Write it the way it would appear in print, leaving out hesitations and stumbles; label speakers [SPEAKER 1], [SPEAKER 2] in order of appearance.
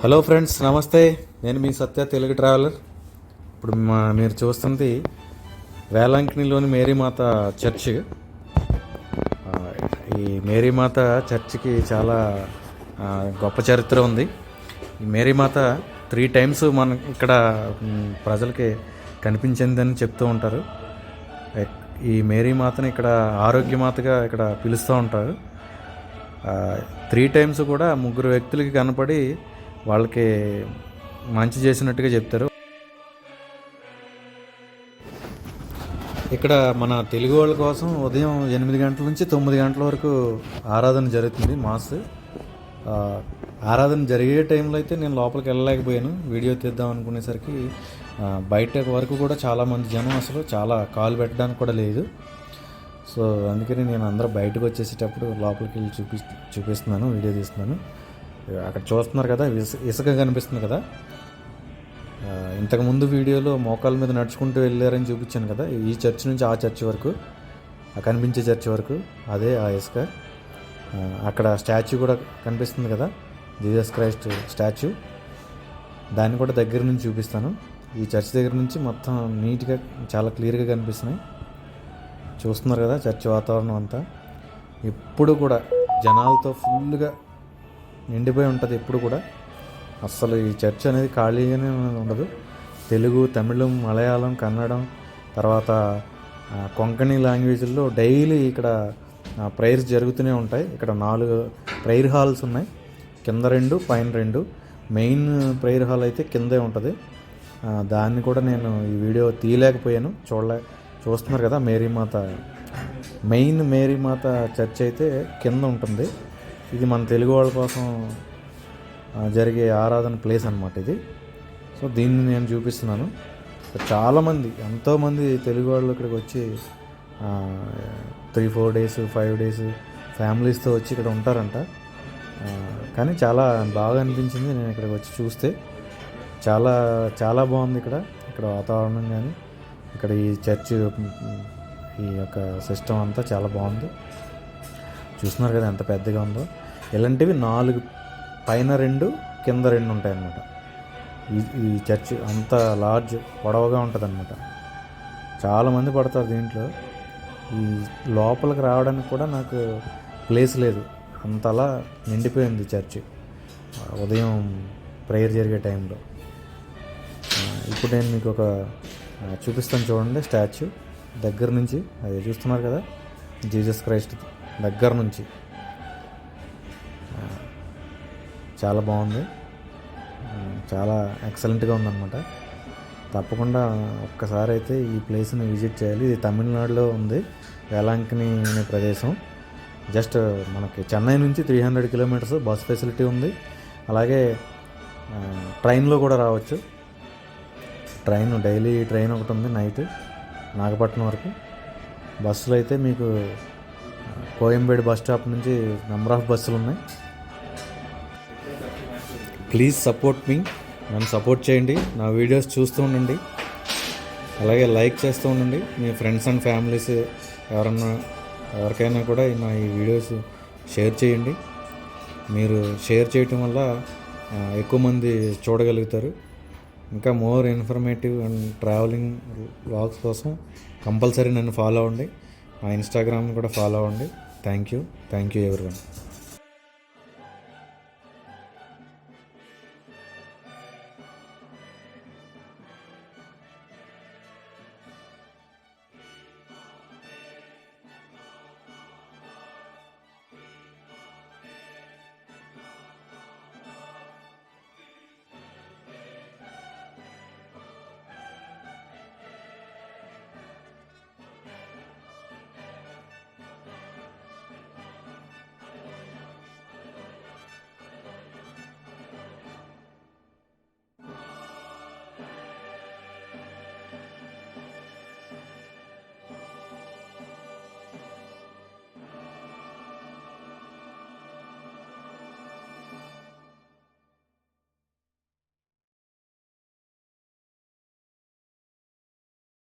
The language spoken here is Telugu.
[SPEAKER 1] హలో ఫ్రెండ్స్, నమస్తే. నేను మీ సత్య తెలుగు ట్రావెలర్. ఇప్పుడు మీరు చూస్తుంది వేలంకిణిలోని మేరీమాత చర్చ్. ఈ మేరీమాత చర్చికి చాలా గొప్ప చరిత్ర ఉంది. ఈ మేరీమాత 3 times మన ఇక్కడ ప్రజలకి కనిపించిందని చెప్తూ ఉంటారు. ఈ మేరీమాతని ఇక్కడ ఆరోగ్యమాతగా ఇక్కడ పిలుస్తూ ఉంటారు. 3 times కూడా 3 వ్యక్తులకి కనపడి వాళ్ళకి మంచి చేసినట్టుగా చెప్తారు. ఇక్కడ మన తెలుగు వాళ్ళ కోసం ఉదయం 8 గంటల నుంచి 9 గంటల వరకు ఆరాధన జరుగుతుంది. మాస్ ఆరాధన జరిగే టైంలో అయితే నేను లోపలికి వెళ్ళలేకపోయాను. వీడియో తీద్దాం అనుకునేసరికి బయట వరకు కూడా చాలామంది జనం, అసలు చాలా కాలు పెట్టడానికి కూడా లేదు. సో అందుకని నేను అందరూ బయటకు వచ్చేసేటప్పుడు లోపలికి వెళ్ళి చూపిస్తున్నాను, వీడియో తీస్తున్నాను. అక్కడ చూస్తున్నారు కదా, ఇసుక కనిపిస్తుంది కదా. ఇంతకుముందు వీడియోలో మోకాల మీద నడుచుకుంటూ వెళ్ళారని చూపించాను కదా. ఈ చర్చ్ నుంచి ఆ చర్చ్ వరకు, కనిపించే చర్చ్ వరకు అదే ఆ ఇసుక. అక్కడ స్టాచ్యూ కూడా కనిపిస్తుంది కదా, జీసస్ క్రైస్ట్ స్టాచ్యూ. దాన్ని కూడా దగ్గర నుంచి చూపిస్తాను. ఈ చర్చ్ దగ్గర నుంచి మొత్తం నీట్గా చాలా క్లియర్గా కనిపిస్తున్నాయి. చూస్తున్నారు కదా చర్చ్ వాతావరణం అంతా. ఎప్పుడు కూడా జనాలతో ఫుల్గా నిండిపోయి ఉంటుంది. ఎప్పుడు కూడా అస్సలు ఈ చర్చ్ అనేది ఖాళీగానే ఉండదు. తెలుగు, తమిళం, మలయాళం, కన్నడం, తర్వాత కొంకణి లాంగ్వేజ్లో డైలీ ఇక్కడ ప్రేయర్స్ జరుగుతూనే ఉంటాయి. ఇక్కడ 4 ప్రేయర్ హాల్స్ ఉన్నాయి, కింద 2, పైన 2. మెయిన్ ప్రేయర్ హాల్ అయితే కిందే ఉంటుంది. దాన్ని కూడా నేను ఈ వీడియో తీయలేకపోయాను. చూస్తున్నారు కదా మేరీమాత, మెయిన్ మేరీమాత చర్చ్ అయితే కింద ఉంటుంది. ఇది మన తెలుగు వాళ్ళ కోసం జరిగే ఆరాధన ప్లేస్ అన్నమాట ఇది. సో దీన్ని నేను చూపిస్తున్నాను. చాలామంది, ఎంతోమంది తెలుగు వాళ్ళు ఇక్కడికి వచ్చి 3-4 days, 5 days ఫ్యామిలీస్తో వచ్చి ఇక్కడ ఉంటారంట. కానీ చాలా బాగా అనిపించింది నేను ఇక్కడికి వచ్చి చూస్తే. చాలా చాలా బాగుంది ఇక్కడ వాతావరణం కానీ, ఇక్కడ ఈ చర్చ్, ఈ యొక్క సిస్టమ్ అంతా చాలా బాగుంది. చూస్తున్నారు కదా ఎంత పెద్దగా ఉందో. ఇలాంటివి 4, పైన 2, కింద 2 ఉంటాయన్నమాట. ఈ చర్చ్ అంత లార్జ్, పొడవుగా ఉంటుంది అన్నమాట. చాలామంది పడతారు దీంట్లో. ఈ లోపలికి రావడానికి కూడా నాకు ప్లేస్ లేదు, అంతలా నిండిపోయింది చర్చ్ ఉదయం ప్రేయర్ జరిగే టైంలో. ఇప్పుడు నేను మీకు ఒక చూపిస్తాను చూడండి. స్టాచ్యూ దగ్గర నుంచి, అది చూస్తున్నారు కదా, జీసస్ క్రైస్ట్ దగ్గర నుంచి. చాలా బాగుంది, చాలా ఎక్సలెంట్గా ఉందన్నమాట. తప్పకుండా ఒక్కసారి అయితే ఈ ప్లేస్ని విజిట్ చేయాలి. ఇది తమిళనాడులో ఉంది, వేలాంకిణి అనే ప్రదేశం. జస్ట్ మనకి చెన్నై నుంచి 300 kilometers బస్ ఫెసిలిటీ ఉంది. అలాగే ట్రైన్లో కూడా రావచ్చు. డైలీ ట్రైన్ ఒకటి ఉంది నైట్ నాగపట్నం వరకు. బస్సులు అయితే మీకు కోయంబేడు బస్ స్టాప్ నుంచి నెంబర్ ఆఫ్ బస్సులు ఉన్నాయి. ప్లీజ్ సపోర్ట్ మీ, నన్ను సపోర్ట్ చేయండి, నా వీడియోస్ చూస్తూ ఉండండి, అలాగే లైక్ చేస్తూ ఉండండి. మీ ఫ్రెండ్స్ అండ్ ఫ్యామిలీస్ ఎవరికైనా కూడా నా ఈ వీడియోస్ షేర్ చేయండి. మీరు షేర్ చేయటం వల్ల ఎక్కువ మంది చూడగలుగుతారు. ఇంకా more informative and travelling vlogs కోసం కంపల్సరీ నన్ను ఫాలో అవ్వండి. నా ఇన్స్టాగ్రామ్ని కూడా ఫాలో అవ్వండి. Thank you everyone.